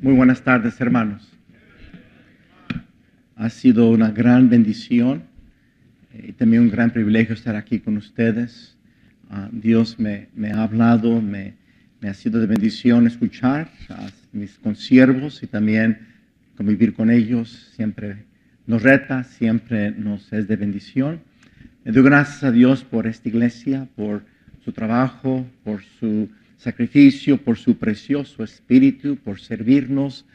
Muy buenas tardes, hermanos. Ha sido una gran bendición y también un gran privilegio estar aquí con ustedes. Dios me ha hablado, me ha sido de bendición escuchar a mis consiervos y también convivir con ellos. Siempre nos reta, siempre nos es de bendición. Le doy gracias a Dios por esta iglesia, por su trabajo, por su sacrificio, por su precioso espíritu, por servirnos.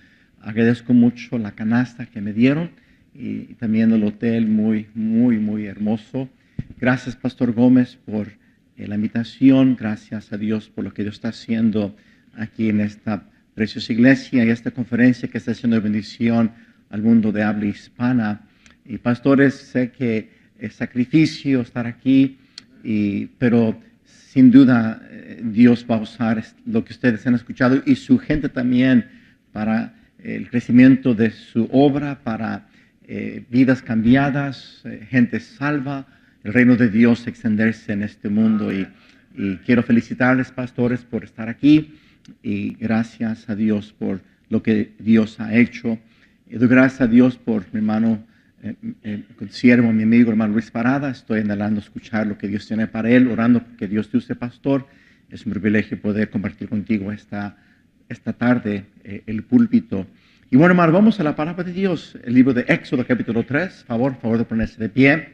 Agradezco mucho la canasta que me dieron y también el hotel muy hermoso. Gracias, Pastor Gómez, por la invitación. Gracias a Dios por lo que Dios está haciendo aquí en esta preciosa iglesia y esta conferencia que está haciendo de bendición al mundo de habla hispana. Y pastores, sé que es sacrificio estar aquí, pero sin duda Dios va a usar lo que ustedes han escuchado y su gente también para el crecimiento de su obra, para vidas cambiadas, gente salva, el reino de Dios extenderse en este mundo. Y quiero felicitarles, pastores, por estar aquí y gracias a Dios por lo que Dios ha hecho. Y doy gracias a Dios por mi hermano, consiervo, mi amigo, hermano Luis Parada. Estoy anhelando escuchar lo que Dios tiene para él, orando que Dios te use, pastor. Es un privilegio poder compartir contigo esta tarde el púlpito. Y bueno, hermano, vamos a la palabra de Dios, el libro de Éxodo capítulo 3. Favor de ponerse de pie.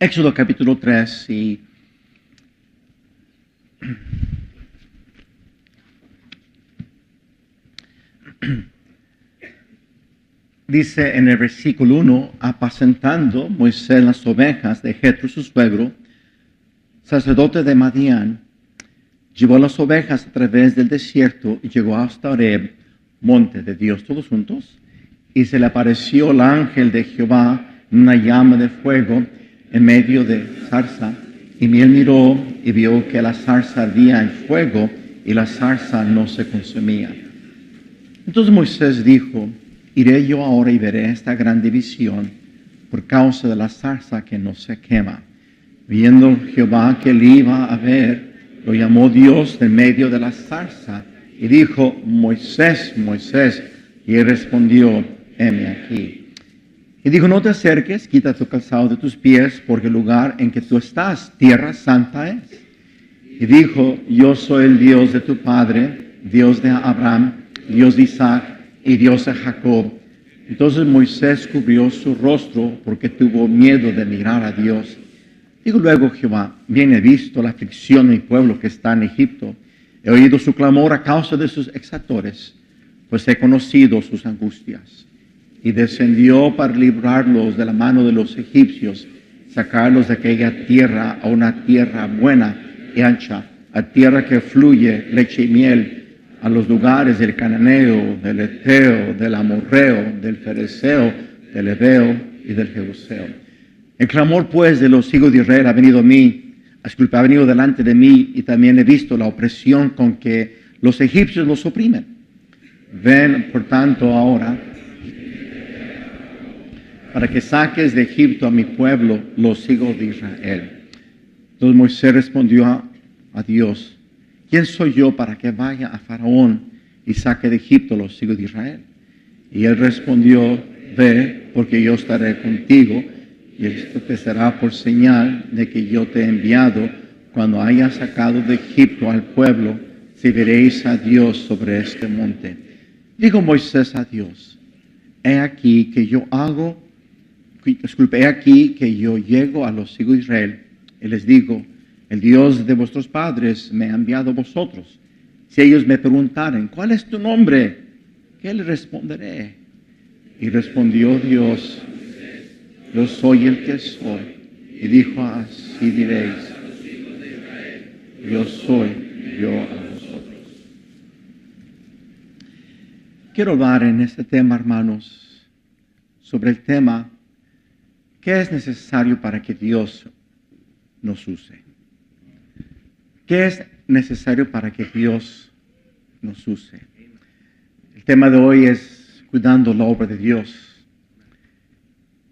Éxodo capítulo 3 y dice en el versículo 1, apacentando Moisés las ovejas de Jetro su suegro, sacerdote de Madián, llevó las ovejas a través del desierto y llegó hasta Horeb, monte de Dios, todos juntos, y se le apareció el ángel de Jehová en una llama de fuego en medio de zarza, y él miró y vio que la zarza ardía en fuego y la zarza no se consumía. Entonces Moisés dijo, iré yo ahora y veré esta gran división por causa de la zarza que no se quema. Viendo Jehová que él iba a ver, lo llamó Dios de medio de la zarza y dijo, Moisés, Moisés. Y él respondió, heme aquí. Y dijo, no te acerques, quita tu calzado de tus pies, porque el lugar en que tú estás, tierra santa es. Y dijo, yo soy el Dios de tu padre, Dios de Abraham, Dios de Isaac y Dios de Jacob. Entonces Moisés cubrió su rostro porque tuvo miedo de mirar a Dios. Digo luego Jehová, bien he visto la aflicción de mi pueblo que está en Egipto. He oído su clamor a causa de sus exactores, pues he conocido sus angustias. Y descendió para librarlos de la mano de los egipcios, sacarlos de aquella tierra a una tierra buena y ancha, a tierra que fluye leche y miel, a los lugares del cananeo, del eteo, del amorreo, del fereceo, del heveo y del jebuseo. El clamor pues de los hijos de Israel ha venido ha venido delante de mí, y también he visto la opresión con que los egipcios los oprimen. Ven por tanto ahora, para que saques de Egipto a mi pueblo, los hijos de Israel. Entonces Moisés respondió a Dios, ¿quién soy yo para que vaya a Faraón y saque de Egipto los hijos de Israel? Y él respondió, ve, porque yo estaré contigo, y esto te será por señal de que yo te he enviado. Cuando hayas sacado de Egipto al pueblo, serviréis a Dios sobre este monte. Dijo Moisés a Dios, he aquí que yo llego a los hijos de Israel y les digo, el Dios de vuestros padres me ha enviado a vosotros. Si ellos me preguntaren, ¿cuál es tu nombre?, ¿qué les responderé? Y respondió Dios, yo soy el que soy. Y dijo, así diréis, yo soy yo a vosotros. Quiero hablar en este tema, hermanos, sobre el tema, ¿qué es necesario para que Dios nos use? ¿Qué es necesario para que Dios nos use? El tema de hoy es cuidando la obra de Dios.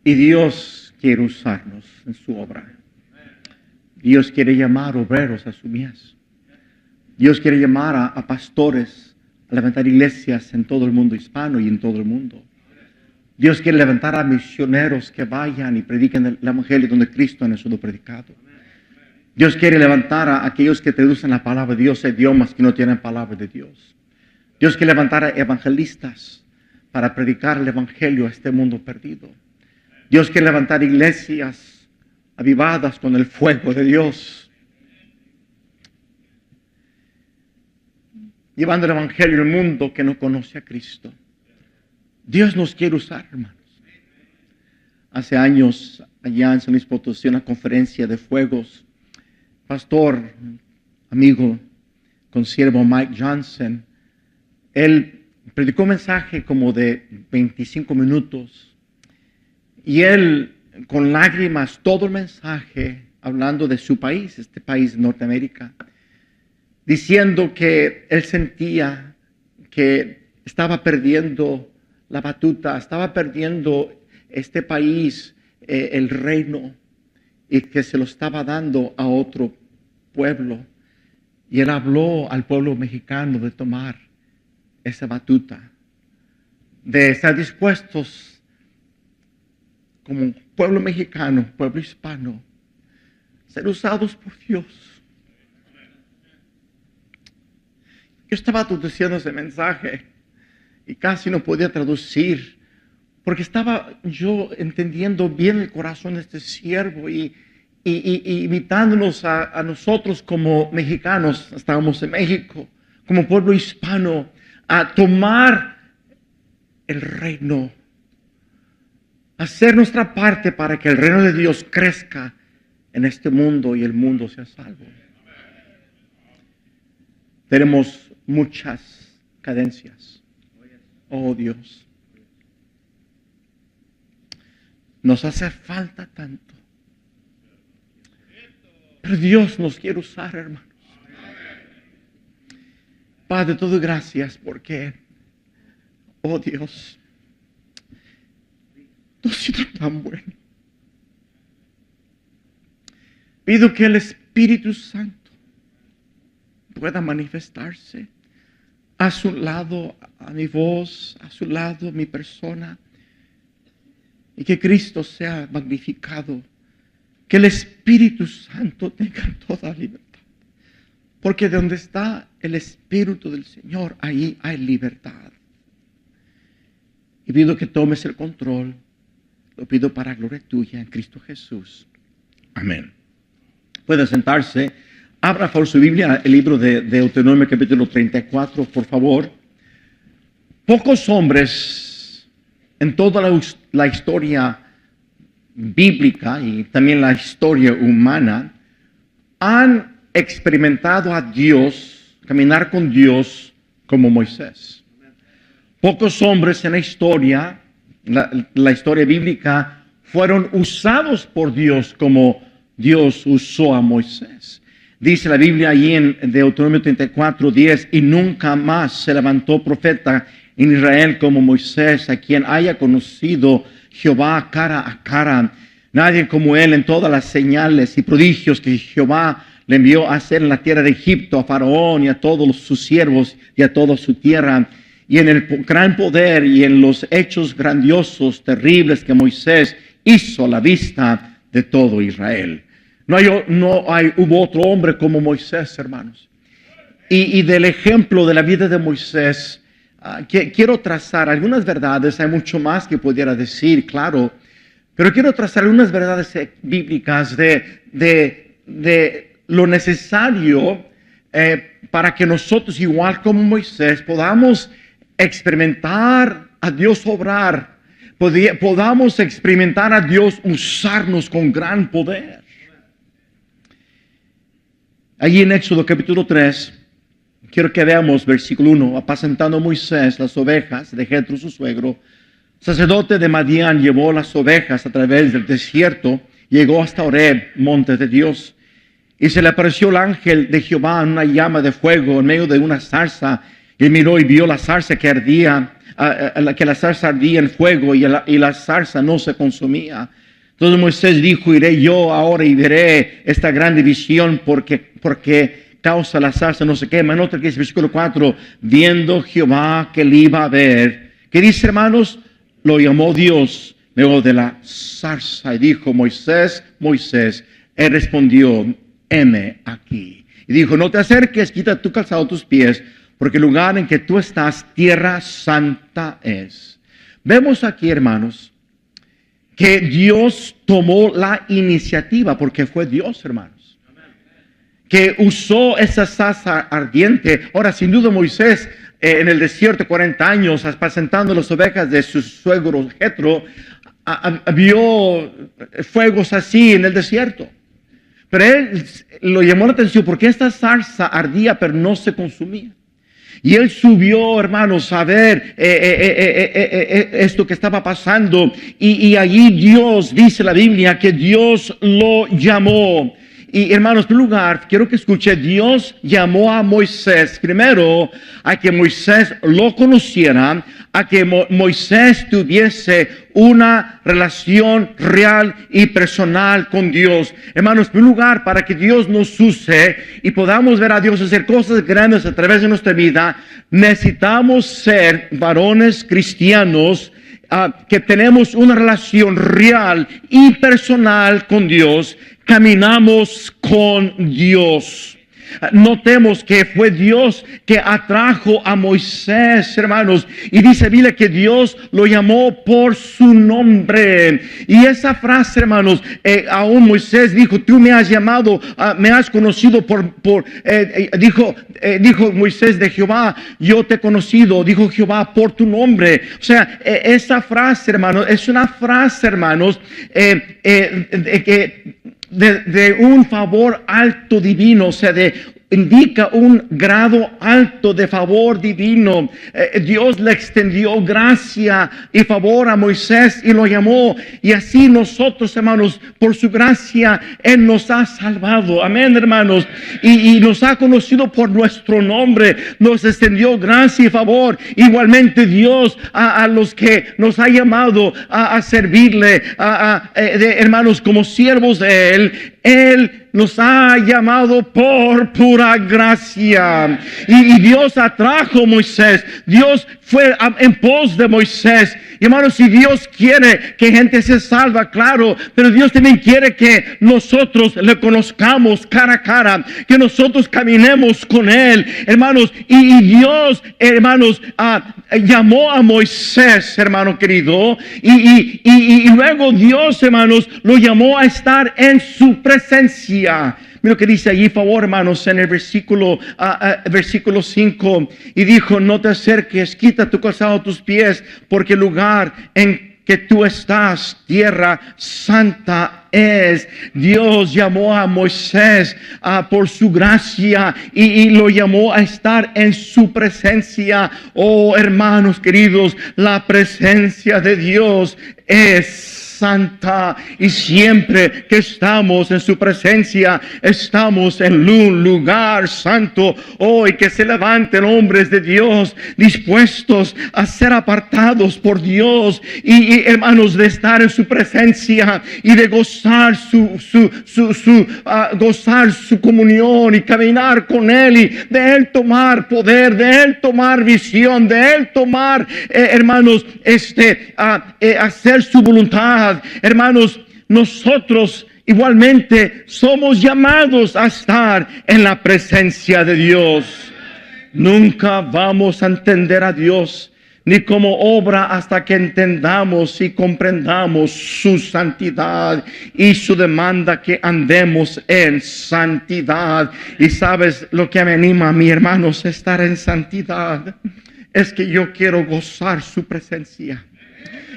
Y Dios quiere usarnos en su obra. Dios quiere llamar obreros a su mies. Dios quiere llamar a pastores levantar iglesias en todo el mundo hispano y en todo el mundo. Dios quiere levantar a misioneros que vayan y prediquen el evangelio donde Cristo ha sido predicado. Dios quiere levantar a aquellos que traducen la palabra de Dios a idiomas que no tienen palabra de Dios. Dios quiere levantar a evangelistas para predicar el evangelio a este mundo perdido. Dios quiere levantar iglesias avivadas con el fuego de Dios, llevando el evangelio al mundo que no conoce a Cristo. Dios nos quiere usar, hermanos. Hace años, allá en San Luis Potosí, una conferencia de fuegos, pastor, amigo, consiervo Mike Johnson, él predicó un mensaje como de 25 minutos y él, con lágrimas, todo el mensaje, hablando de su país, este país de Norteamérica, diciendo que él sentía que estaba perdiendo la batuta, estaba perdiendo este país, el reino, y que se lo estaba dando a otro pueblo. Y él habló al pueblo mexicano de tomar esa batuta, de estar dispuestos como pueblo mexicano, pueblo hispano, ser usados por Dios. Yo estaba traduciendo ese mensaje y casi no podía traducir, porque estaba yo entendiendo bien el corazón de este siervo y invitándonos a nosotros como mexicanos, estábamos en México, como pueblo hispano, a tomar el reino, hacer nuestra parte para que el reino de Dios crezca en este mundo y el mundo sea salvo. Tenemos muchas cadencias. Oh Dios, nos hace falta tanto, pero Dios nos quiere usar, hermanos. Padre, todo gracias porque, oh Dios, tú has sido tan bueno. Pido que el Espíritu Santo pueda manifestarse a su lado, a mi voz, a su lado, mi persona, y que Cristo sea magnificado, que el Espíritu Santo tenga toda libertad, porque donde está el Espíritu del Señor, ahí hay libertad. Y pido que tomes el control, lo pido para gloria tuya en Cristo Jesús. Amén. Puede sentarse. Abra por su Biblia el libro de Deuteronomio capítulo 34, por favor. Pocos hombres en toda la historia bíblica y también la historia humana han experimentado a Dios, caminar con Dios como Moisés. Pocos hombres en la historia, la historia bíblica, fueron usados por Dios como Dios usó a Moisés. Dice la Biblia allí en Deuteronomio 34:10, y nunca más se levantó profeta en Israel como Moisés, a quien haya conocido Jehová cara a cara. Nadie como él en todas las señales y prodigios que Jehová le envió a hacer en la tierra de Egipto, a Faraón y a todos sus siervos y a toda su tierra. Y en el gran poder y en los hechos grandiosos, terribles que Moisés hizo a la vista de todo Israel. Hubo otro hombre como Moisés, hermanos. Y del ejemplo de la vida de Moisés, quiero trazar algunas verdades. Hay mucho más que pudiera decir, claro, pero quiero trazar algunas verdades bíblicas de lo necesario para que nosotros, igual como Moisés, podamos experimentar a Dios obrar, podamos experimentar a Dios usarnos con gran poder. Allí en Éxodo capítulo 3, quiero que veamos versículo 1. Apacentando Moisés las ovejas de Jetro su suegro, sacerdote de Madián, llevó las ovejas a través del desierto, llegó hasta Horeb, monte de Dios, y se le apareció el ángel de Jehová en una llama de fuego en medio de una zarza. Y miró y vio la zarza que ardía, que la zarza ardía en fuego y la zarza no se consumía. Entonces Moisés dijo: iré yo ahora y veré esta gran división, porque causa la zarza no se quema. En otra que dice, versículo 4, viendo Jehová que le iba a ver. ¿Qué dice, hermanos? Lo llamó Dios luego de la zarza y dijo, Moisés, Moisés. Él respondió, heme aquí. Y dijo, no te acerques, quita tu calzado de tus pies, porque el lugar en que tú estás, tierra santa es. Vemos aquí, hermanos, que Dios tomó la iniciativa, porque fue Dios, hermanos, que usó esa zarza ardiente. Ahora, sin duda, Moisés en el desierto 40 años, apacentando las ovejas de su suegro Jetro, vio fuegos así en el desierto. Pero él lo llamó la atención porque esta zarza ardía pero no se consumía. Y él subió, hermanos, a ver esto que estaba pasando. Y allí Dios, dice la Biblia, que Dios lo llamó. Y hermanos, en primer lugar, quiero que escuche, Dios llamó a Moisés primero a que Moisés lo conociera, a que Moisés tuviese una relación real y personal con Dios. Hermanos, en primer lugar, para que Dios nos use y podamos ver a Dios hacer cosas grandes a través de nuestra vida, necesitamos ser varones cristianos que tenemos una relación real y personal con Dios. Caminamos con Dios. Notemos que fue Dios que atrajo a Moisés, hermanos, y dice Biblia que Dios lo llamó por su nombre. Y esa frase, hermanos, aún Moisés dijo, tú me has llamado, me has conocido dijo Moisés de Jehová, yo te he conocido, dijo Jehová, por tu nombre. O sea, esa frase, hermanos, es una frase, hermanos, de un favor alto divino, o sea, indica un grado alto de favor divino. Dios le extendió gracia y favor a Moisés y lo llamó. Y así nosotros, hermanos, por su gracia, Él nos ha salvado. Amén, hermanos. Y nos ha conocido por nuestro nombre. Nos extendió gracia y favor. Igualmente Dios a los que nos ha llamado a servirle, hermanos, como siervos de Él nos ha llamado por pura gracia. Y Dios atrajo a Moisés. Dios fue en pos de Moisés. Y hermanos, si Dios quiere que gente se salva, claro, pero Dios también quiere que nosotros le conozcamos cara a cara, que nosotros caminemos con Él, hermanos. Y Dios, hermanos, llamó a Moisés, hermano querido, y luego Dios, hermanos, lo llamó a estar en su presencia. Mira lo que dice allí, favor, hermanos, en el versículo 5. Y dijo, no te acerques, quita tu calzado de tus pies, porque el lugar en que tú estás, tierra santa es. Dios llamó a Moisés por su gracia y lo llamó a estar en su presencia. Oh, hermanos queridos, la presencia de Dios es santa, y siempre que estamos en su presencia estamos en un lugar santo. Hoy que se levanten hombres de Dios dispuestos a ser apartados por Dios y hermanos, de estar en su presencia y de gozar gozar su comunión y caminar con Él, y de Él tomar poder, de Él tomar visión, de Él tomar hermanos, hacer su voluntad. Hermanos, nosotros igualmente somos llamados a estar en la presencia de Dios. Nunca vamos a entender a Dios ni como obra hasta que entendamos y comprendamos su santidad y su demanda que andemos en santidad. Y sabes lo que me anima a mí, hermanos, estar en santidad, es que yo quiero gozar su presencia.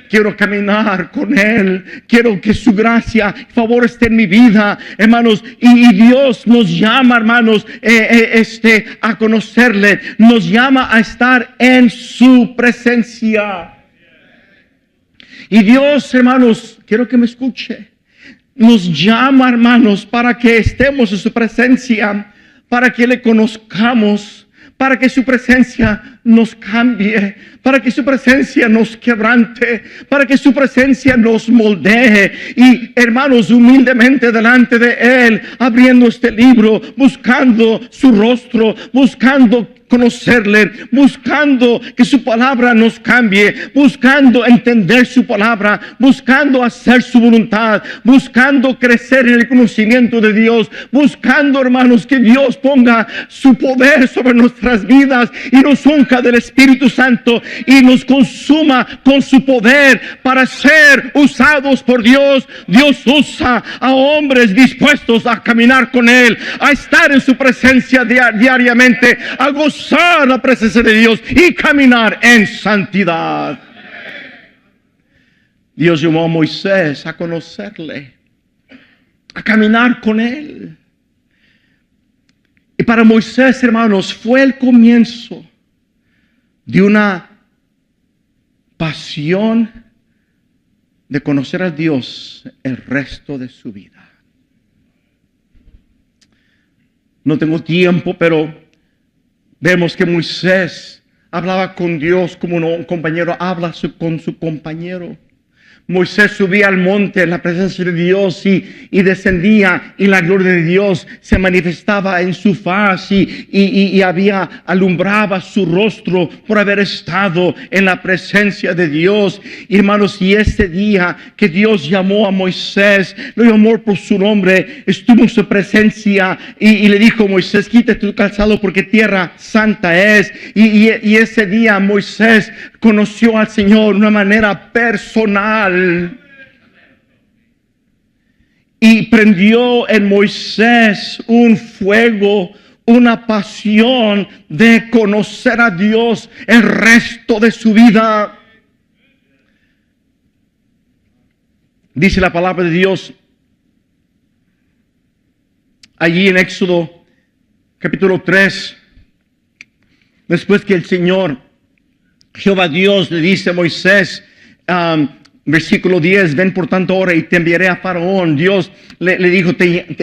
Quiero caminar con Él. Quiero que su gracia y favor esté en mi vida, hermanos. Y Dios nos llama, hermanos, a conocerle. Nos llama a estar en su presencia. Y Dios, hermanos, quiero que me escuche. Nos llama, hermanos, para que estemos en su presencia, para que le conozcamos, para que su presencia nos cambie, para que su presencia nos quebrante, para que su presencia nos moldee. Y hermanos, humildemente delante de Él, abriendo este libro, buscando su rostro, buscando conocerle, buscando que su palabra nos cambie, buscando entender su palabra, buscando hacer su voluntad, buscando crecer en el conocimiento de Dios, buscando, hermanos, que Dios ponga su poder sobre nuestras vidas y nos unja del Espíritu Santo y nos consuma con su poder para ser usados por Dios. Dios usa a hombres dispuestos a caminar con Él, a estar en su presencia diariamente, a gozar la presencia de Dios y caminar en santidad. Dios llamó a Moisés a conocerle, a caminar con Él. Y para Moisés, hermanos, fue el comienzo de una pasión de conocer a Dios el resto de su vida. No tengo tiempo, pero vemos que Moisés hablaba con Dios como un compañero habla con su compañero. Moisés subía al monte en la presencia de Dios y descendía, y la gloria de Dios se manifestaba en su faz y alumbraba su rostro por haber estado en la presencia de Dios. Y hermanos, y ese día que Dios llamó a Moisés, lo llamó por su nombre, estuvo en su presencia y le dijo: Moisés, quítate tu calzado porque tierra santa es. Y ese día Moisés conoció al Señor de una manera personal. Y prendió en Moisés un fuego, una pasión de conocer a Dios el resto de su vida. Dice la palabra de Dios allí en Éxodo capítulo 3, después que el Señor Jehová Dios le dice a Moisés, versículo 10, ven por tanto ahora y te enviaré a Faraón. Dios le dijo,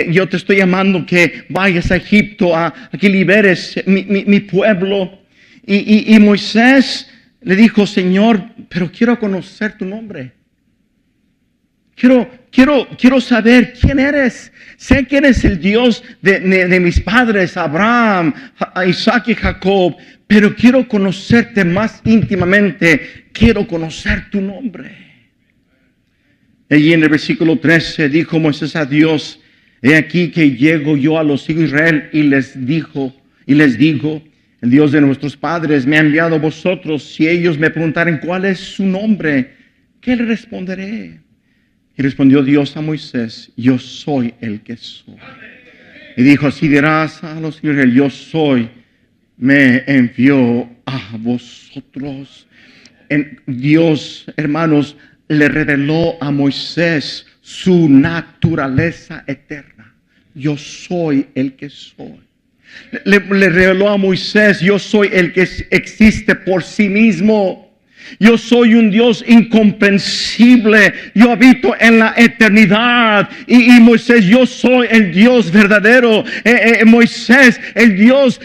yo te estoy llamando que vayas a Egipto, a que liberes mi pueblo. Y Moisés le dijo: Señor, pero quiero conocer tu nombre. Quiero saber quién eres. Sé que eres el Dios de mis padres, Abraham, Isaac y Jacob, pero quiero conocerte más íntimamente. Quiero conocer tu nombre. Allí en el versículo 13 dijo Moisés a Dios: he aquí que llego yo a los hijos de Israel y les digo, el Dios de nuestros padres me ha enviado a vosotros. Si ellos me preguntaren cuál es su nombre, ¿qué le responderé? Y respondió Dios a Moisés: yo soy el que soy. Y dijo: así dirás a los hijos de Israel: yo soy, me envió a vosotros. Dios, hermanos, le reveló a Moisés su naturaleza eterna. Yo soy el que soy. Le reveló a Moisés: yo soy el que existe por sí mismo. Yo soy un Dios incomprensible. Yo habito en la eternidad. Y Moisés: yo soy el Dios verdadero. Moisés, el Dios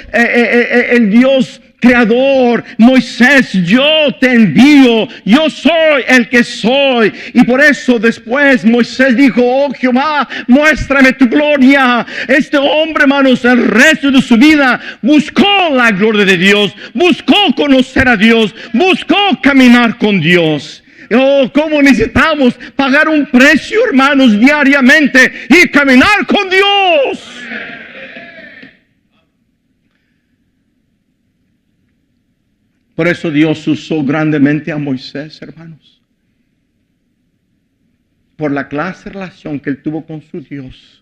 creador. Moisés, yo te envío. Yo soy el que soy. Y por eso después Moisés dijo: oh Jehová, muéstrame tu gloria. Este hombre, hermanos, el resto de su vida buscó la gloria de Dios, buscó conocer a Dios, buscó caminar con Dios. Oh, cómo necesitamos pagar un precio, hermanos, diariamente y caminar con Dios. Por eso Dios usó grandemente a Moisés, hermanos, por la clase de relación que él tuvo con su Dios,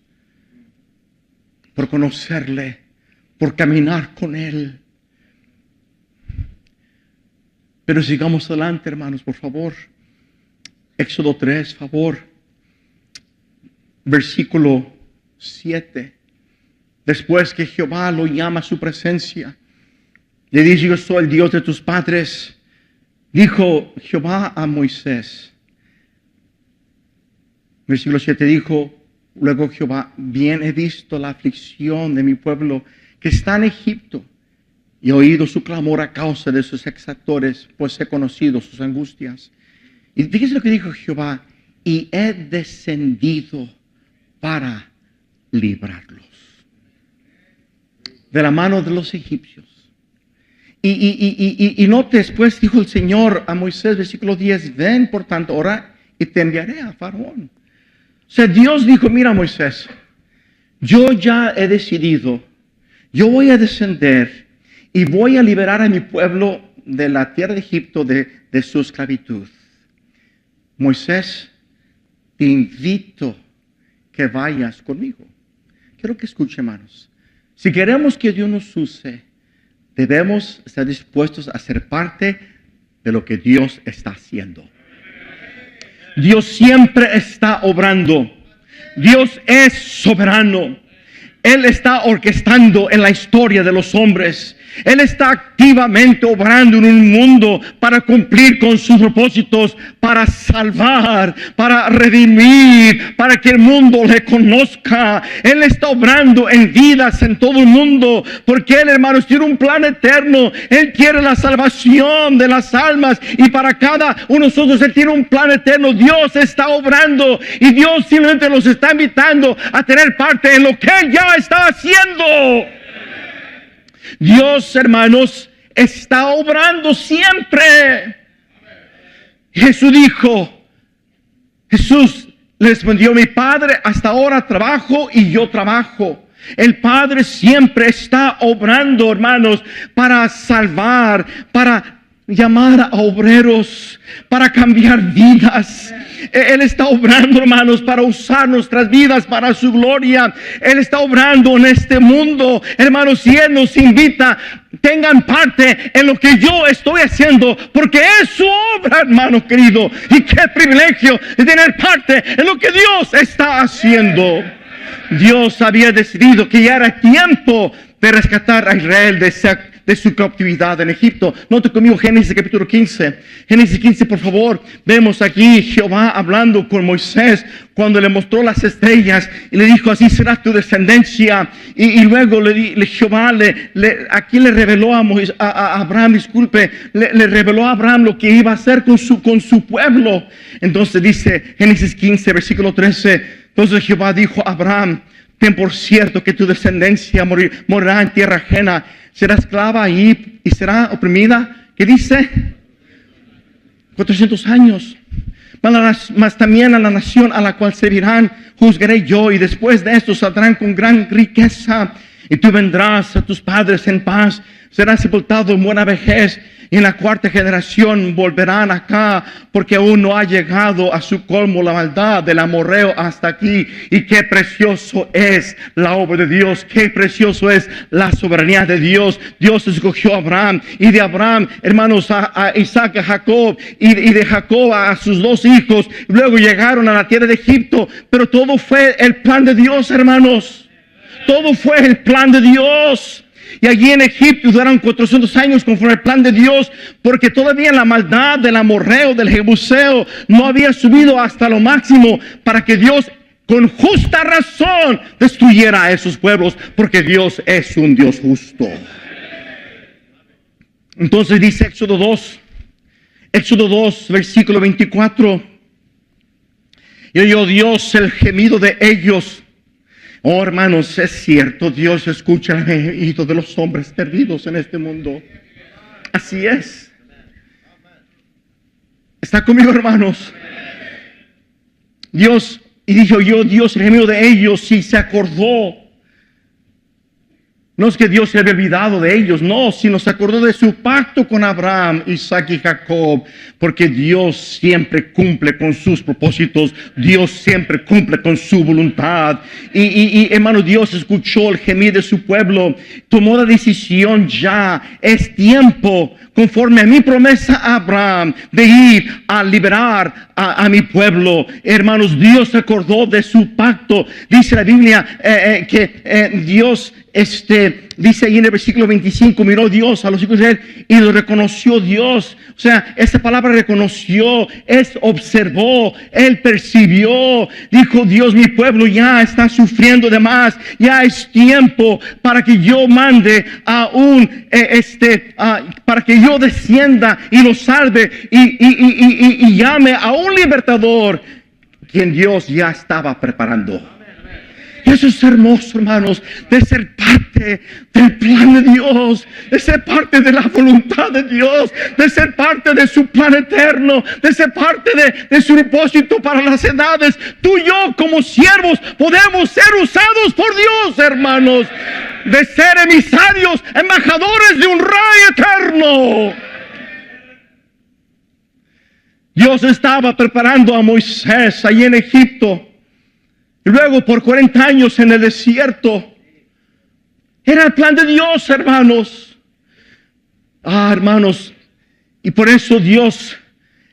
por conocerle, por caminar con él. Pero sigamos adelante, hermanos, por favor. Éxodo 3, favor. Versículo 7. Después que Jehová lo llama a su presencia, le dice: yo soy el Dios de tus padres. Dijo Jehová a Moisés. Versículo 7 dijo luego Jehová: bien he visto la aflicción de mi pueblo que está en Egipto, y he oído su clamor a causa de sus exactores, pues he conocido sus angustias. Y fíjese lo que dijo Jehová, y he descendido para librarlos de la mano de los egipcios. Y note, después dijo el Señor a Moisés, versículo 10, ven por tanto, ora y te enviaré a Faraón. O sea, Dios dijo, mira Moisés, yo ya he decidido, yo voy a descender y voy a liberar a mi pueblo de la tierra de Egipto, de su esclavitud. Moisés, te invito que vayas conmigo. Quiero que escuche, hermanos. Si queremos que Dios nos use, debemos estar dispuestos a ser parte de lo que Dios está haciendo. Dios siempre está obrando. Dios es soberano. Él está orquestando en la historia de los hombres. Él está activamente obrando en un mundo para cumplir con sus propósitos, para salvar, para redimir, para que el mundo le conozca. Él está obrando en vidas en todo el mundo, porque Él, hermanos, tiene un plan eterno. Él quiere la salvación de las almas, y para cada uno de nosotros Él tiene un plan eterno. Dios está obrando y Dios simplemente los está invitando a tener parte en lo que Él ya está haciendo. Dios, hermanos, está obrando siempre. Jesús dijo, Jesús le respondió, mi Padre hasta ahora trabajo y yo trabajo. El Padre siempre está obrando, hermanos, para salvar, para llamar a obreros, para cambiar vidas. Él está obrando, hermanos, para usar nuestras vidas para su gloria. Él está obrando en este mundo, hermanos, y Él nos invita, tengan parte en lo que yo estoy haciendo, porque es su obra, hermano querido. Y qué privilegio de tener parte en lo que Dios está haciendo. Dios había decidido que ya era tiempo de rescatar a Israel de su cautividad en Egipto. Note conmigo Génesis capítulo 15. Génesis 15, por favor. Vemos aquí Jehová hablando con Moisés cuando le mostró las estrellas y le dijo, así será tu descendencia. Y luego Jehová aquí le reveló a Abraham, le reveló a Abraham lo que iba a hacer con su pueblo. Entonces dice Génesis 15, versículo 13. Entonces Jehová dijo a Abraham, ten por cierto que tu descendencia morirá en tierra ajena, será esclava ahí y será oprimida. ¿Qué dice? 400 años. Mas también a la nación a la cual servirán juzgaré yo, y después de esto saldrán con gran riqueza. Y tú vendrás a tus padres en paz, serás sepultado en buena vejez. Y en la cuarta generación volverán acá, porque aún no ha llegado a su colmo la maldad del amorreo hasta aquí. Y qué precioso es la obra de Dios, qué precioso es la soberanía de Dios. Dios escogió a Abraham, y de Abraham, hermanos, a Isaac, a Jacob, y de Jacob a sus dos hijos. Luego llegaron a la tierra de Egipto, pero todo fue el plan de Dios, hermanos. Todo fue el plan de Dios. Y allí en Egipto duraron 400 años conforme al plan de Dios, porque todavía la maldad del amorreo, del jebuseo, no había subido hasta lo máximo para que Dios con justa razón destruyera a esos pueblos, porque Dios es un Dios justo. Entonces dice Éxodo 2, versículo 24. Y oyó Dios el gemido de ellos. Oh, hermanos, es cierto, Dios escucha el gemido de los hombres perdidos en este mundo. Así es. ¿Está conmigo, hermanos? Dios, y dijo yo, Dios, el gemido de ellos, y se acordó. No es que Dios se había olvidado de ellos, no, sino se acordó de su pacto con Abraham, Isaac y Jacob, porque Dios siempre cumple con sus propósitos, Dios siempre cumple con su voluntad. Y hermano, Dios escuchó el gemir de su pueblo, tomó la decisión ya, es tiempo, conforme a mi promesa a Abraham, de ir a liberar a mi pueblo. Hermanos, Dios se acordó de su pacto. Dice la Biblia que Dios, dice ahí en el versículo 25, miró Dios a los hijos de Israel y lo reconoció Dios. O sea, esta palabra reconoció, observó, él percibió. Dijo Dios, mi pueblo ya está sufriendo de más. Ya es tiempo para que yo mande para que yo descienda y lo salve y llame a un libertador, quien Dios ya estaba preparando. Eso es hermoso, hermanos, de ser parte del plan de Dios, de ser parte de la voluntad de Dios, de ser parte de su plan eterno, de ser parte de su propósito para las edades. Tú y yo, como siervos, podemos ser usados por Dios, hermanos, de ser emisarios, embajadores de un rey eterno. Dios estaba preparando a Moisés allí en Egipto. Y luego por 40 años en el desierto. Era el plan de Dios, hermanos. Hermanos. Y por eso Dios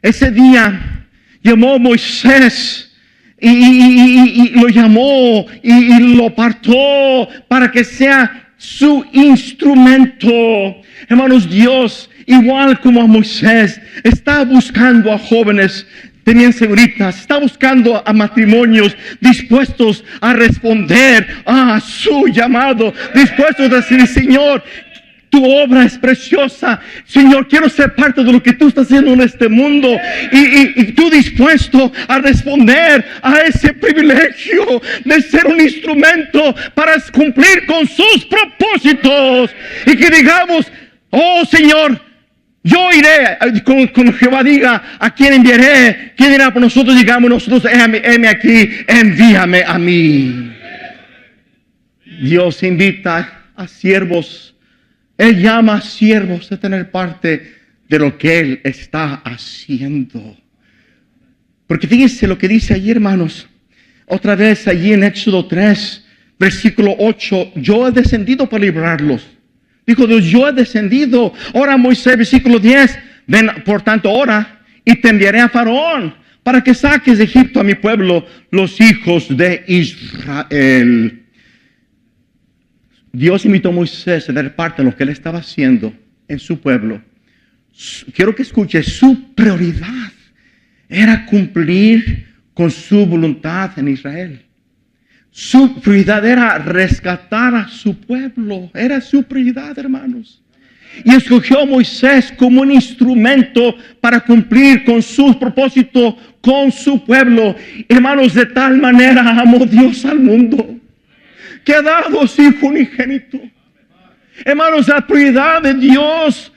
ese día llamó a Moisés. Y lo llamó y lo apartó para que sea su instrumento. Hermanos, Dios, igual como a Moisés, está buscando a jóvenes también señoritas, está buscando a matrimonios dispuestos a responder a su llamado, dispuestos a decir, Señor, tu obra es preciosa. Señor, quiero ser parte de lo que tú estás haciendo en este mundo. Y tú dispuesto a responder a ese privilegio de ser un instrumento para cumplir con sus propósitos. Y que digamos, oh Señor, yo iré, con Jehová diga, ¿a quién enviaré? ¿Quién irá por nosotros? Digamos nosotros, heme aquí, envíame a mí. Dios invita a siervos. Él llama a siervos a tener parte de lo que Él está haciendo. Porque fíjense lo que dice allí, hermanos. Otra vez allí en Éxodo 3, versículo 8. Yo he descendido para librarlos. Dijo Dios, yo he descendido. Ahora Moisés, versículo 10. Ven, por tanto, ahora y te enviaré a Faraón para que saques de Egipto a mi pueblo, los hijos de Israel. Dios invitó a Moisés a dar parte de lo que él estaba haciendo en su pueblo. Quiero que escuche, su prioridad era cumplir con su voluntad en Israel. Su prioridad era rescatar a su pueblo. Era su prioridad, hermanos. Y escogió a Moisés como un instrumento para cumplir con su propósito, con su pueblo. Hermanos, de tal manera amó Dios al mundo, que ha dado a su Hijo unigénito. Hermanos, la prioridad de Dios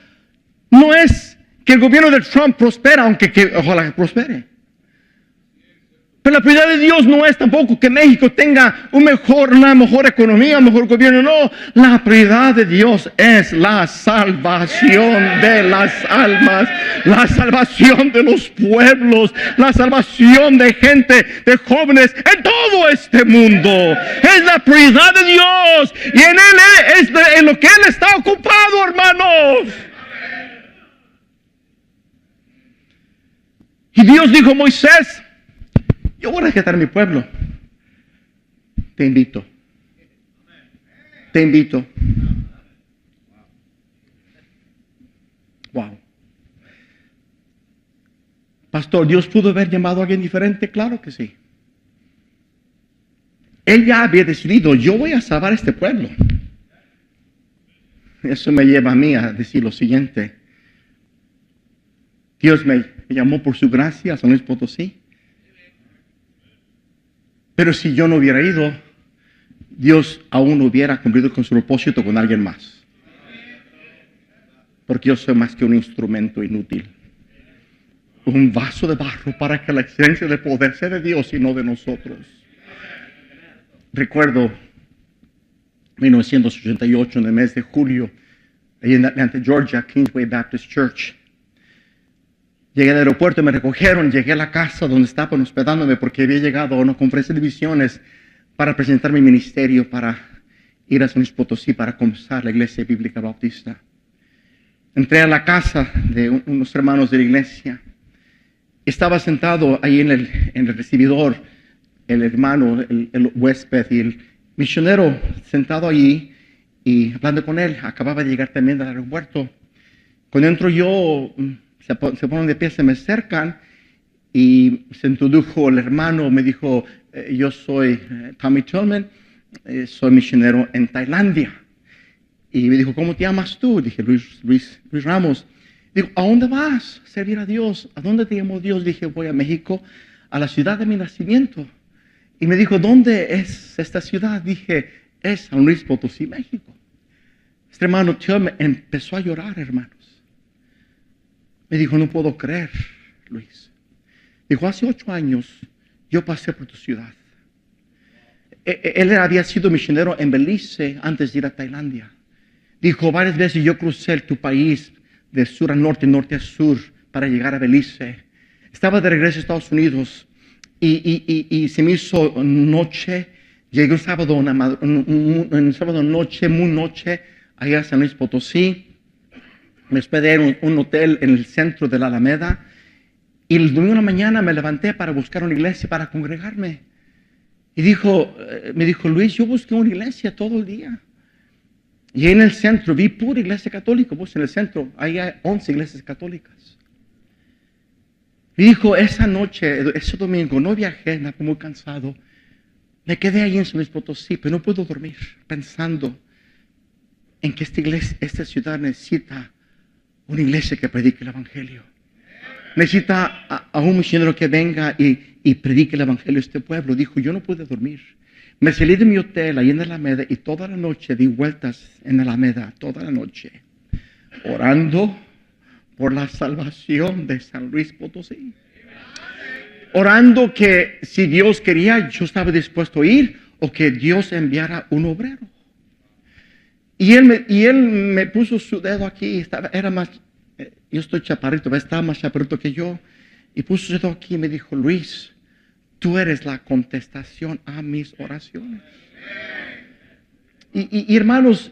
no es que el gobierno de Trump prospere, aunque ojalá prospere. Pero la prioridad de Dios no es tampoco que México tenga una mejor economía, un mejor gobierno. No, la prioridad de Dios es la salvación de las almas, la salvación de los pueblos, la salvación de gente, de jóvenes en todo este mundo. Es la prioridad de Dios y en Él es en lo que Él está ocupado, hermanos. Y Dios dijo a Moisés, yo voy a rescatar a mi pueblo. Te invito. Te invito. Wow. Pastor, ¿Dios pudo haber llamado a alguien diferente? Claro que sí. Él ya había decidido, yo voy a salvar a este pueblo. Eso me lleva a mí a decir lo siguiente. Dios me llamó por su gracia a San Luis Potosí. Pero si yo no hubiera ido, Dios aún no hubiera cumplido con su propósito con alguien más. Porque yo soy más que un instrumento inútil. Un vaso de barro para que la excelencia del poder sea de Dios y no de nosotros. Recuerdo 1988, en el mes de julio, ahí en Atlanta, Georgia, Kingsway Baptist Church. Llegué al aeropuerto, me recogieron, llegué a la casa donde estaban hospedándome porque había llegado a una conferencia de visiones para presentar mi ministerio, para ir a San Luis Potosí, para comenzar la iglesia bíblica bautista. Entré a la casa de unos hermanos de la iglesia Estaba sentado ahí en el recibidor, el hermano, el huésped y el misionero sentado allí y hablando con él. Acababa de llegar también del aeropuerto. Cuando entro yo, se ponen de pie, se me acercan y se introdujo el hermano, me dijo, yo soy Tommy Tillman, soy misionero en Tailandia. Y me dijo, ¿cómo te llamas tú? Dije, Luis Ramos. Digo, ¿a dónde vas? A servir a Dios. ¿A dónde te llamó Dios? Dije, voy a México, a la ciudad de mi nacimiento. Y me dijo, ¿dónde es esta ciudad? Dije, es San Luis Potosí, México. Este hermano Tillman empezó a llorar, hermanos. Me dijo, no puedo creer, Luis. Dijo, hace 8 años yo pasé por tu ciudad. Él había sido misionero en Belice antes de ir a Tailandia. Dijo, varias veces yo crucé tu país de sur a norte, norte a sur, para llegar a Belice. Estaba de regreso a Estados Unidos y se me hizo noche. Llegué un sábado noche, muy noche, allá a San Luis Potosí. Me hospedé en un hotel en el centro de la Alameda. Y el domingo en la mañana me levanté para buscar una iglesia para congregarme. Y me dijo, Luis, yo busqué una iglesia todo el día. Y en el centro vi pura iglesia católica. Pues en el centro hay 11 iglesias católicas. Y dijo, esa noche, ese domingo, no viajé, andaba muy cansado. Me quedé ahí en San Luis Potosí, pero no puedo dormir pensando en que esta ciudad necesita una iglesia que predique el evangelio. Necesita a un misionero que venga y predique el evangelio a este pueblo. Dijo, yo no pude dormir. Me salí de mi hotel ahí en la Alameda y toda la noche di vueltas en la Alameda, toda la noche, orando por la salvación de San Luis Potosí. Orando que si Dios quería, yo estaba dispuesto a ir o que Dios enviara un obrero. Y él me puso su dedo aquí, yo estoy chaparrito, estaba más chaparrito que yo, y puso su dedo aquí y me dijo, Luis, tú eres la contestación a mis oraciones. Y hermanos,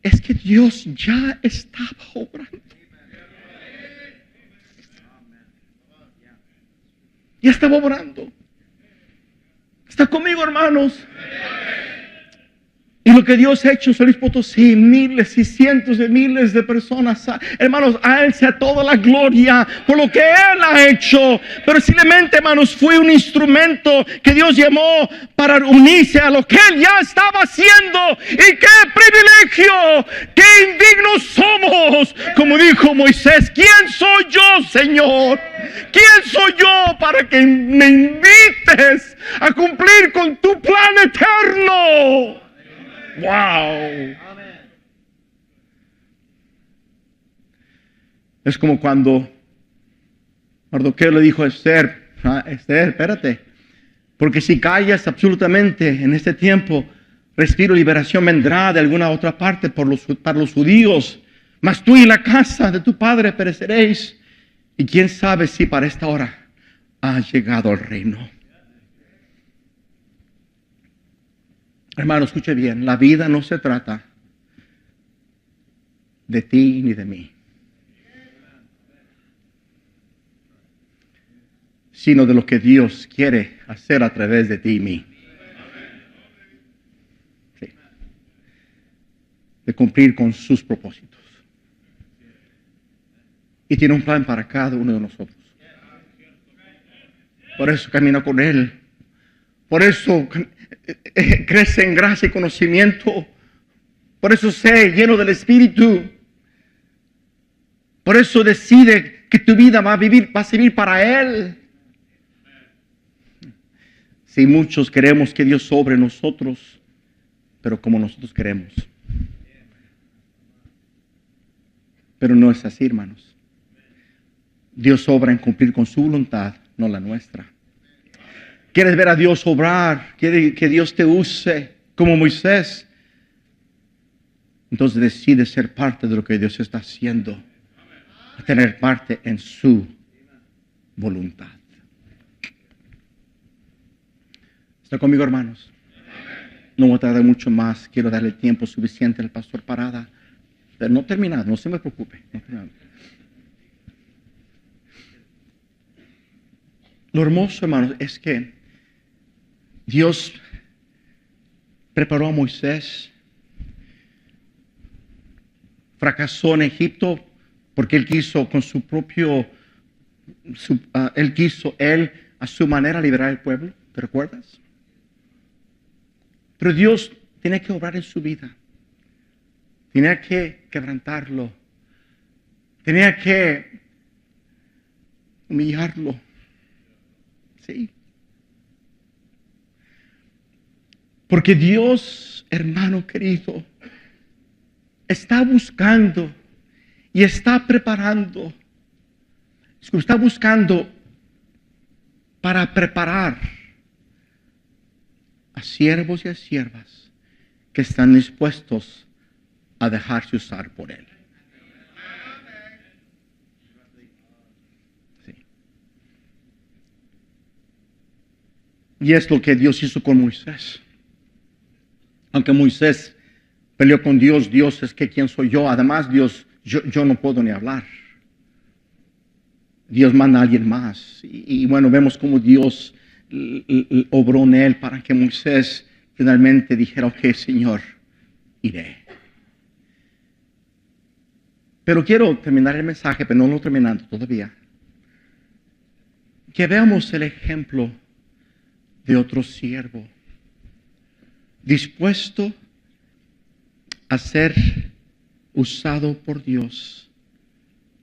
es que Dios ya estaba obrando. Ya estaba obrando. ¿Está conmigo, hermanos? Y lo que Dios ha hecho en San Luis Potosí, miles y cientos de miles de personas, hermanos, a Él sea toda la gloria por lo que Él ha hecho. Pero simplemente, hermanos, fue un instrumento que Dios llamó para unirse a lo que Él ya estaba haciendo. Y qué privilegio, qué indignos somos. Como dijo Moisés, ¿quién soy yo, Señor? ¿Quién soy yo para que me invites a cumplir con tu plan eterno? ¡Wow! Es como cuando Mardoqueo le dijo a Esther, Esther, espérate, porque si callas absolutamente en este tiempo, respiro liberación vendrá de alguna otra parte para los judíos, mas tú y la casa de tu padre pereceréis. Y quién sabe si para esta hora ha llegado el reino. Hermano, escuche bien, la vida no se trata de ti ni de mí, sino de lo que Dios quiere hacer a través de ti y mí. Sí. De cumplir con sus propósitos. Y tiene un plan para cada uno de nosotros. Por eso camina con Él. Por eso crece en gracia y conocimiento. Por eso sé lleno del Espíritu. Por eso decide que tu vida va a servir para Él. Si muchos queremos que Dios sobre nosotros, pero como nosotros queremos. Pero no es así, hermanos. Dios obra en cumplir con su voluntad, no la nuestra. ¿Quieres ver a Dios obrar? ¿Quieres que Dios te use como Moisés? Entonces decide ser parte de lo que Dios está haciendo. Tener parte en su voluntad. ¿Está conmigo, hermanos? No voy a tardar mucho más. Quiero darle tiempo suficiente al pastor Parada. Pero no terminado, no se me preocupe. No terminado. lo hermoso, hermanos, es que Dios preparó a Moisés. Fracasó en Egipto porque él quiso con su propio, él a su manera liberar al pueblo. ¿Te recuerdas? Pero Dios tiene que obrar en su vida. Tenía que quebrantarlo. Tenía que humillarlo. Sí. Porque Dios, hermano querido, está buscando y está preparando. Está buscando para preparar a siervos y a siervas que están dispuestos a dejarse usar por Él. Sí. Y es lo que Dios hizo con Moisés. Aunque Moisés peleó con Dios, Dios es que quién soy yo. Además, Dios, yo no puedo ni hablar. Dios manda a alguien más. Y bueno, vemos cómo Dios obró en él para que Moisés finalmente dijera, ok, Señor, iré. Pero quiero terminar el mensaje, pero no lo terminando todavía. Que veamos el ejemplo de otro siervo dispuesto a ser usado por Dios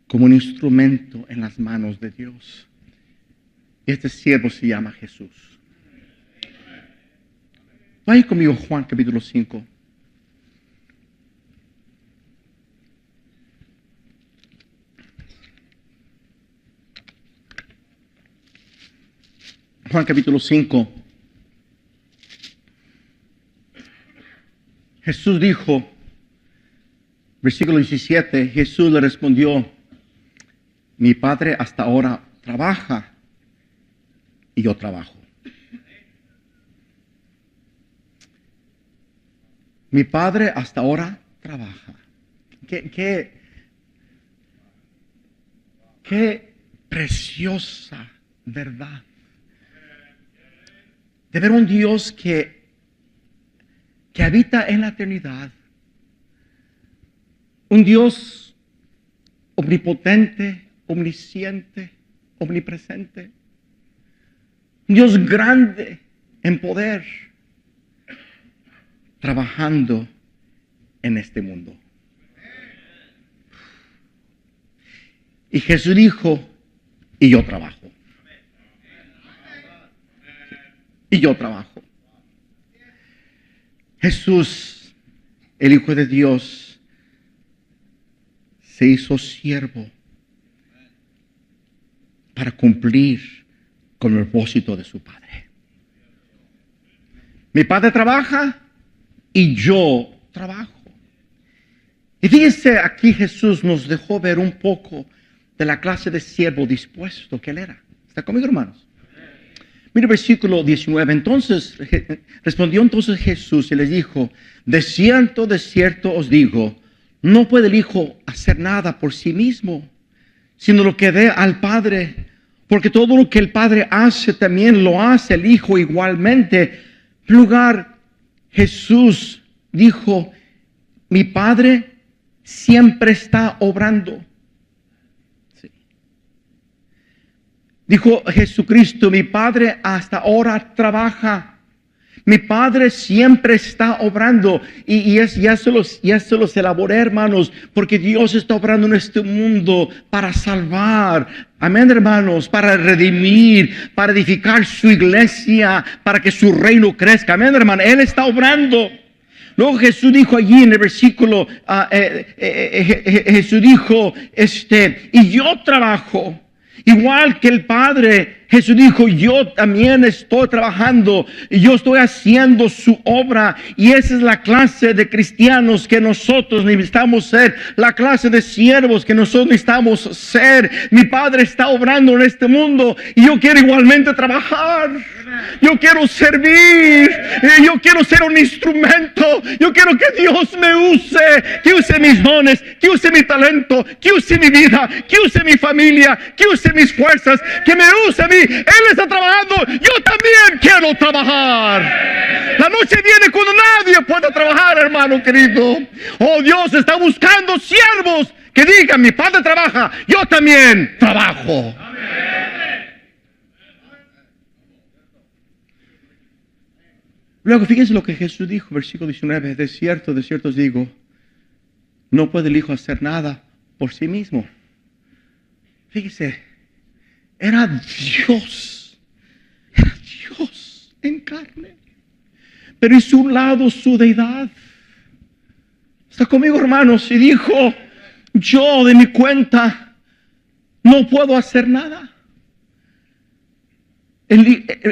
como un instrumento en las manos de Dios. Este siervo se llama Jesús. Vayan conmigo Juan capítulo 5. Juan capítulo 5. Jesús dijo, versículo 17, Jesús le respondió, mi Padre hasta ahora trabaja y yo trabajo. Mi Padre hasta ahora trabaja. Qué preciosa verdad. De ver un Dios que habita en la eternidad. Un Dios omnipotente, omnisciente, omnipresente. Un Dios grande en poder, trabajando en este mundo. Y Jesús dijo, y yo trabajo. Y yo trabajo. Jesús, el Hijo de Dios, se hizo siervo para cumplir con el propósito de su Padre. Mi Padre trabaja y yo trabajo. Y fíjense, aquí Jesús nos dejó ver un poco de la clase de siervo dispuesto que él era. ¿Está conmigo, hermanos? Mira el versículo 19. Respondió entonces Jesús y les dijo, de cierto os digo, no puede el Hijo hacer nada por sí mismo, sino lo que ve al Padre, porque todo lo que el Padre hace también lo hace el Hijo igualmente. En lugar, Jesús dijo, mi Padre siempre está obrando. Dijo Jesucristo, mi Padre hasta ahora trabaja. Mi Padre siempre está obrando. Ya se los elaboré, hermanos, porque Dios está obrando en este mundo para salvar. Amén, hermanos, para redimir, para edificar su iglesia, para que su reino crezca. Amén, hermanos, Él está obrando. Luego Jesús dijo allí en el versículo, Jesús dijo, y yo trabajo. Igual que el Padre, Jesús dijo, yo también estoy trabajando y yo estoy haciendo su obra. Y esa es la clase de cristianos que nosotros necesitamos ser, la clase de siervos que nosotros necesitamos ser. Mi Padre está obrando en este mundo y yo quiero igualmente trabajar. Yo quiero servir, yo quiero ser un instrumento, yo quiero que Dios me use, que use mis dones, que use mi talento, que use mi vida, que use mi familia, que use mis fuerzas, que me use a mí Él está trabajando, yo también quiero trabajar. La noche viene cuando nadie puede trabajar, hermano querido. Oh, Dios está buscando siervos que digan, mi padre trabaja, yo también trabajo. Luego, fíjense lo que Jesús dijo, versículo 19, de cierto os digo, no puede el Hijo hacer nada por sí mismo. Fíjese, era Dios en carne, pero hizo un lado su deidad. Está conmigo, hermanos, y dijo, yo de mi cuenta no puedo hacer nada.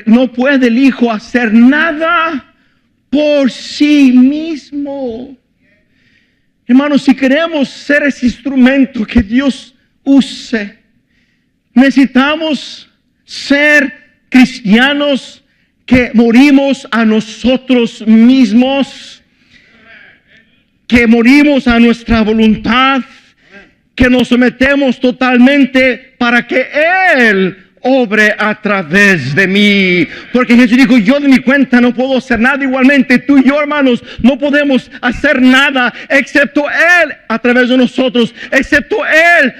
No puede el Hijo hacer nada por sí mismo. Hermanos, si queremos ser ese instrumento que Dios use, necesitamos ser cristianos que morimos a nosotros mismos, que morimos a nuestra voluntad, que nos sometemos totalmente para que Él obre a través de mí. Porque Jesús dijo, yo de mi cuenta no puedo hacer nada. Igualmente tú y yo, hermanos, no podemos hacer nada excepto Él a través de nosotros, excepto Él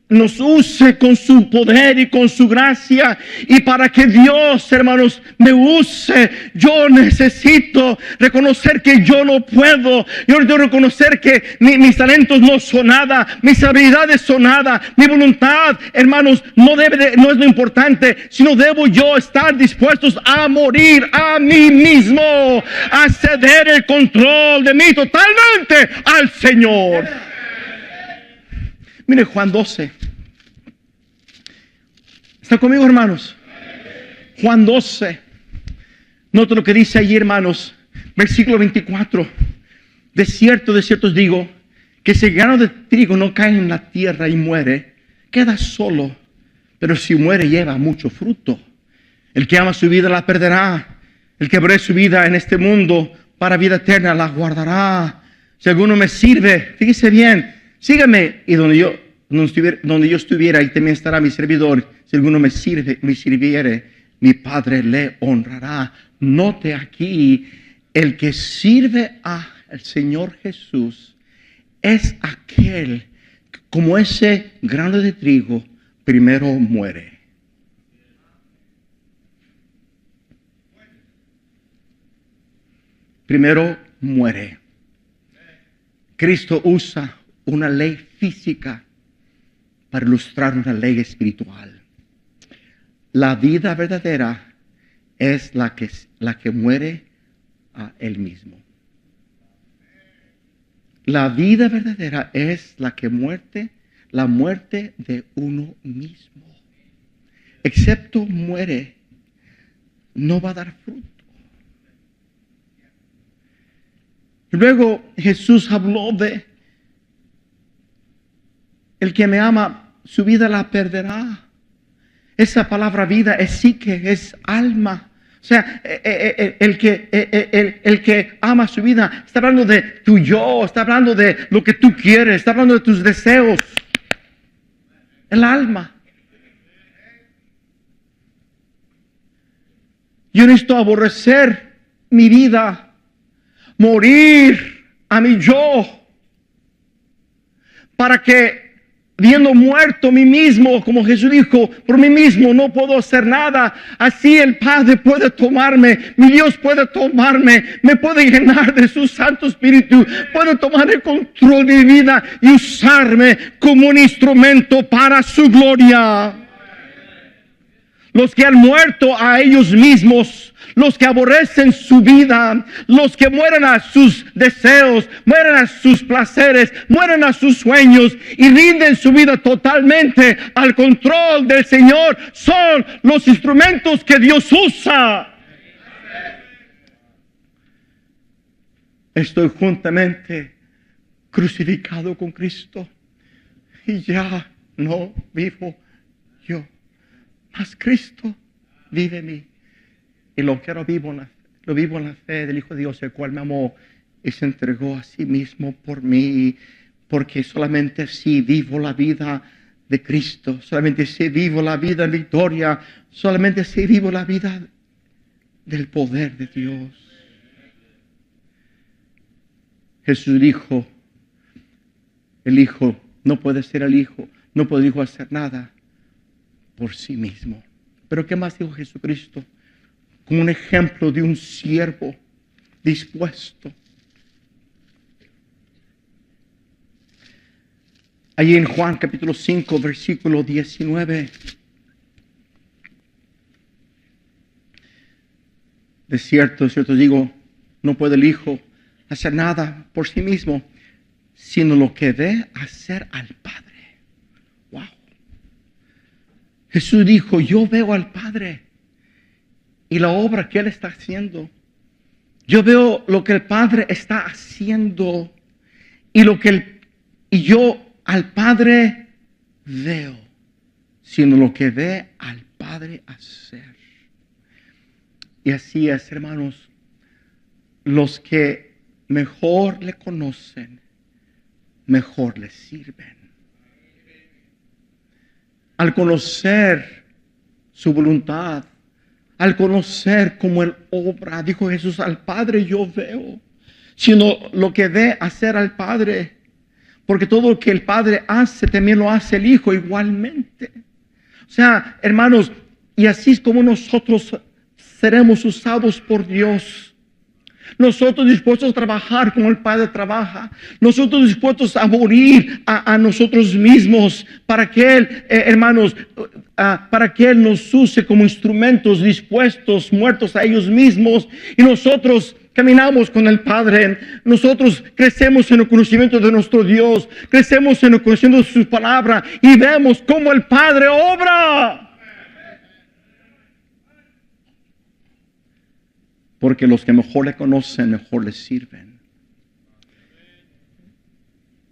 nos use con su poder y con su gracia. Y para que Dios, hermanos, me use, yo necesito reconocer que yo no puedo. Yo necesito reconocer que mis talentos no son nada, mis habilidades son nada, mi voluntad, hermanos, no es lo importante, sino debo yo estar dispuestos a morir a mí mismo, a ceder el control de mí totalmente al Señor. Mire Juan 12. ¿Están conmigo, hermanos? Juan 12. Note lo que dice allí, hermanos. Versículo 24. De cierto os digo, que si el grano de trigo no cae en la tierra y muere, queda solo. Pero si muere, lleva mucho fruto. El que ama su vida la perderá. El que abre su vida en este mundo para vida eterna la guardará. Si alguno me sirve, fíjese bien, sígame, y donde yo estuviera, ahí también estará mi servidor. Si alguno me sirviere, mi Padre le honrará. Note aquí, el que sirve al Señor Jesús es aquel que, como ese grano de trigo, primero muere. Primero muere. Cristo usa una ley física para ilustrar una ley espiritual. La vida verdadera es la que muere a él mismo. La vida verdadera es la muerte de uno mismo. Excepto muere, no va a dar fruto. Luego Jesús habló de el que me ama, su vida la perderá. Esa palabra vida es psique, es alma. O sea, el que ama su vida está hablando de tu yo, está hablando de lo que tú quieres, está hablando de tus deseos. El alma. Yo necesito aborrecer mi vida, morir a mi yo, para que, viendo muerto a mí mismo, como Jesús dijo, por mí mismo no puedo hacer nada. Así el Padre puede tomarme, mi Dios puede tomarme, me puede llenar de su Santo Espíritu, puede tomar el control de mi vida y usarme como un instrumento para su gloria. Los que han muerto a ellos mismos, los que aborrecen su vida, los que mueren a sus deseos, mueren a sus placeres, mueren a sus sueños y rinden su vida totalmente al control del Señor, son los instrumentos que Dios usa. Estoy juntamente crucificado con Cristo y ya no vivo yo, mas Cristo vive en mí. Y lo vivo en la fe del Hijo de Dios, el cual me amó y se entregó a sí mismo por mí. Porque solamente así vivo la vida de Cristo, solamente si vivo la vida en victoria, solamente si vivo la vida del poder de Dios. Jesús dijo, el Hijo no puede ser el Hijo, no puede el Hijo hacer nada por sí mismo. Pero ¿qué más dijo Jesucristo? Como un ejemplo de un siervo dispuesto. Allí en Juan capítulo 5, versículo 19. De cierto digo, no puede el Hijo hacer nada por sí mismo, sino lo que ve hacer al Padre. Wow. Jesús dijo, yo veo al Padre y la obra que Él está haciendo. Yo veo lo que el Padre está haciendo y yo al Padre veo, sino lo que ve al Padre hacer. Y así es, hermanos, los que mejor le conocen, mejor le sirven. Al conocer su voluntad, al conocer cómo Él obra, dijo Jesús, al Padre yo veo, sino lo que ve hacer al Padre, porque todo lo que el Padre hace, también lo hace el Hijo igualmente. O sea, hermanos, y así es como nosotros seremos usados por Dios. Nosotros dispuestos a trabajar como el Padre trabaja. Nosotros dispuestos a morir a nosotros mismos para que Él, hermanos, para que Él nos use como instrumentos dispuestos, muertos a ellos mismos. Y nosotros caminamos con el Padre. Nosotros crecemos en el conocimiento de nuestro Dios. Crecemos en el conocimiento de su palabra. Y vemos cómo el Padre obra. Porque los que mejor le conocen, mejor le sirven.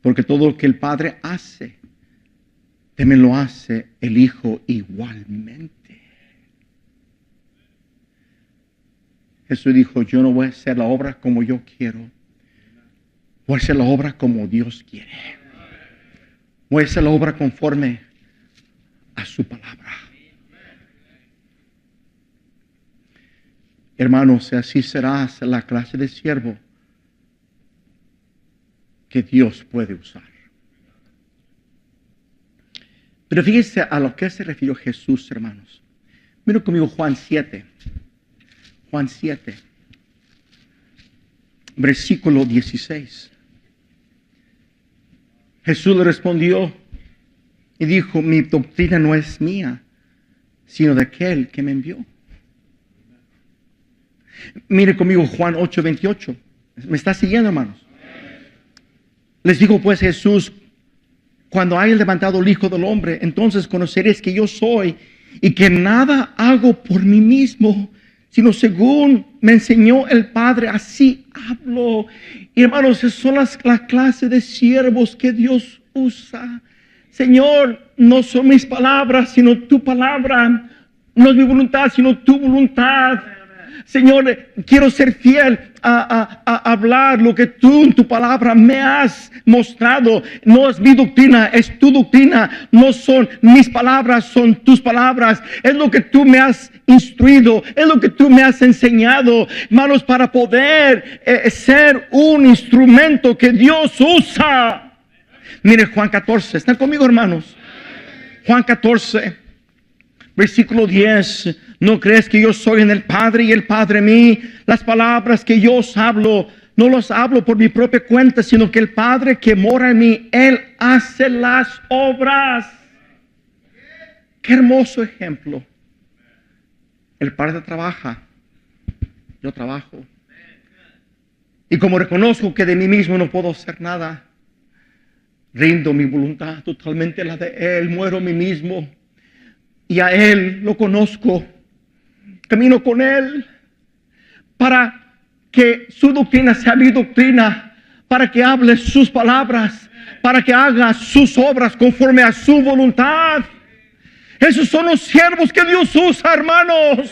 Porque todo lo que el Padre hace, también lo hace el Hijo igualmente. Jesús dijo, yo no voy a hacer la obra como yo quiero. Voy a hacer la obra como Dios quiere. Voy a hacer la obra conforme a su palabra. Hermanos, así serás la clase de siervo que Dios puede usar. Pero fíjense a lo que se refirió Jesús, hermanos. Miren conmigo Juan 7. Juan 7. Versículo 16. Jesús le respondió y dijo, mi doctrina no es mía, sino de aquel que me envió. Mire conmigo Juan 8:28. ¿Me está siguiendo, hermanos? Les dijo pues Jesús, cuando haya levantado el Hijo del Hombre, entonces conoceréis que yo soy y que nada hago por mí mismo, sino según me enseñó el Padre, así hablo. Y hermanos, esas son la clase de siervos que Dios usa. Señor, no son mis palabras, sino tu palabra. No es mi voluntad, sino tu voluntad. Señor, quiero ser fiel a hablar lo que tú en tu palabra me has mostrado. No es mi doctrina, es tu doctrina. No son mis palabras, son tus palabras. Es lo que tú me has instruido, es lo que tú me has enseñado, hermanos, para poder ser un instrumento que Dios usa. Mire Juan 14, ¿están conmigo, hermanos? Juan 14, versículo 10. ¿No crees que yo soy en el Padre y el Padre en mí? Las palabras que yo os hablo, no las hablo por mi propia cuenta, sino que el Padre que mora en mí, Él hace las obras. Qué hermoso ejemplo. El Padre trabaja, yo trabajo. Y como reconozco que de mí mismo no puedo hacer nada, rindo mi voluntad totalmente a la de Él, muero a mí mismo. Y a Él lo conozco. Camino con Él para que su doctrina sea mi doctrina, para que hable sus palabras, para que haga sus obras conforme a su voluntad. Esos son los siervos que Dios usa, hermanos.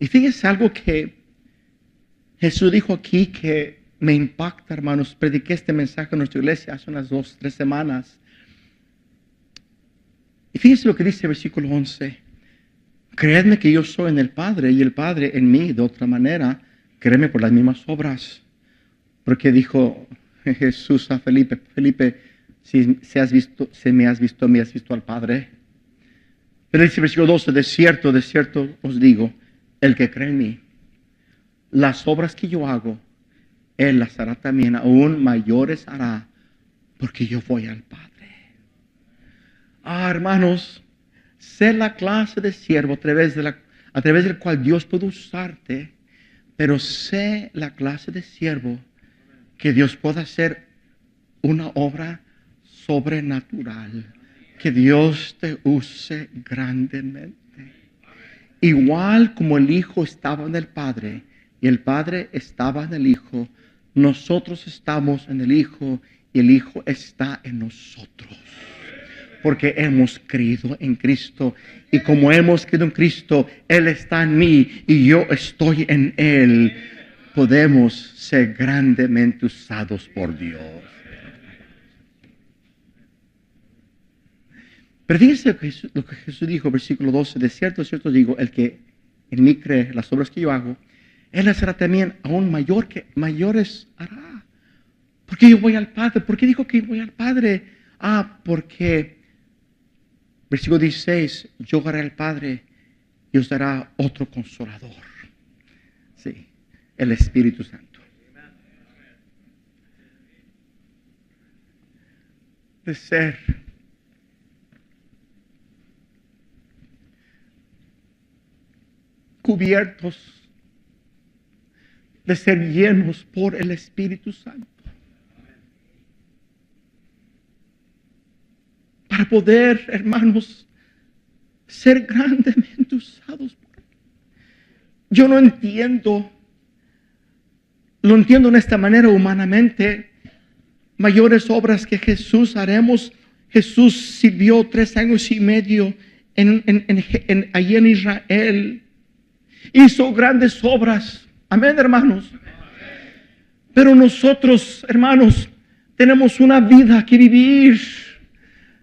Y fíjense algo que Jesús dijo aquí, que me impacta, hermanos. Prediqué este mensaje en nuestra iglesia hace unas 2, 3 semanas. Y fíjense lo que dice el versículo 11. Creedme que yo soy en el Padre y el Padre en mí. De otra manera, créeme por las mismas obras. Porque dijo Jesús a Felipe, Felipe, si me has visto al Padre. Pero dice el versículo 12, de cierto os digo, el que cree en mí, las obras que yo hago, Él las hará también, aún mayores hará, porque yo voy al Padre. Hermanos, sé la clase de siervo a través del cual Dios puede usarte, pero sé la clase de siervo que Dios pueda hacer una obra sobrenatural, que Dios te use grandemente. Igual como el Hijo estaba en el Padre y el Padre estaba en el Hijo, nosotros estamos en el Hijo y el Hijo está en nosotros. Porque hemos creído en Cristo. Y como hemos creído en Cristo, Él está en mí y yo estoy en Él. Podemos ser grandemente usados por Dios. Pero fíjense lo que Jesús dijo, versículo 12. De cierto digo, el que en mí cree, las obras que yo hago, Él las hará también aún mayores hará. Porque yo voy al Padre. ¿Por qué dijo que voy al Padre? Porque versículo 16, yo haré al Padre y os dará otro consolador. Sí, el Espíritu Santo. De ser cubiertos, de ser llenos por el Espíritu Santo. Para poder, hermanos, ser grandemente usados por Él. Yo no entiendo, lo entiendo en esta manera humanamente, mayores obras que Jesús haremos. Jesús sirvió 3 años y medio allí en Israel. Hizo grandes obras. Amén, hermanos. Pero nosotros, hermanos, tenemos una vida que vivir.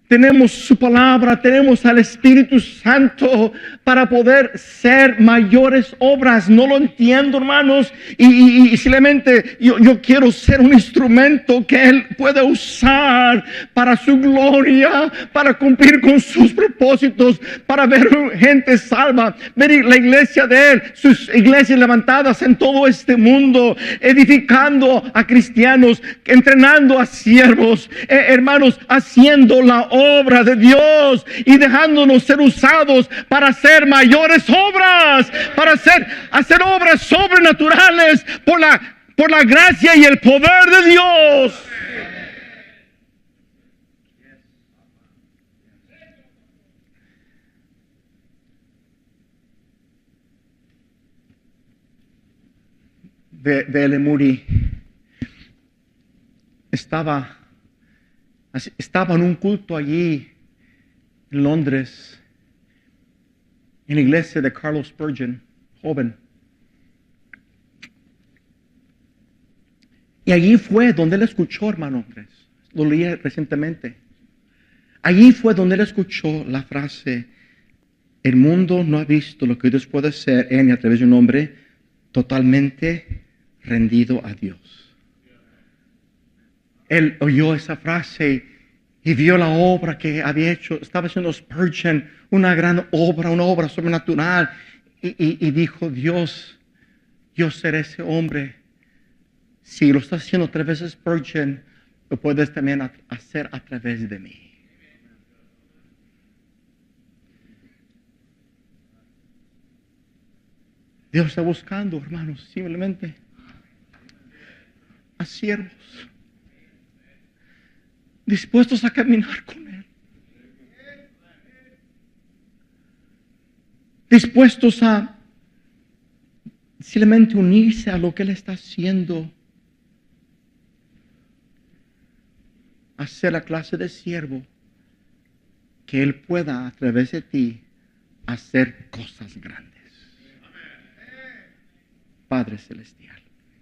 Tenemos su palabra, tenemos al Espíritu Santo para poder ser mayores obras. No lo entiendo, hermanos. Y simplemente yo quiero ser un instrumento que Él puede usar para su gloria, para cumplir con sus propósitos, para ver gente salva, ver la iglesia de Él, sus iglesias levantadas en todo este mundo, edificando a cristianos, entrenando a siervos, hermanos, haciendo la obra de Dios y dejándonos ser usados para hacer mayores obras, para hacer obras sobrenaturales por la gracia y el poder de Dios. De L. Moody estaba en un culto allí en Londres, en la iglesia de Carlos Spurgeon, joven. Y allí fue donde él escuchó, hermano Andrés, lo leí recientemente. Allí fue donde él escuchó la frase: el mundo no ha visto lo que Dios puede hacer en y a través de un hombre totalmente rendido a Dios. Él oyó esa frase y vio la obra que había hecho. Estaba haciendo Spurgeon, una gran obra, una obra sobrenatural. Y dijo: Dios, yo seré ese hombre. Si lo estás haciendo a través de Spurgeon, lo puedes también hacer a través de mí. Dios está buscando, hermanos, simplemente a siervos dispuestos a caminar con Él, dispuestos a simplemente unirse a lo que Él está haciendo, a ser la clase de siervo que Él pueda a través de ti hacer cosas grandes. Padre Celestial,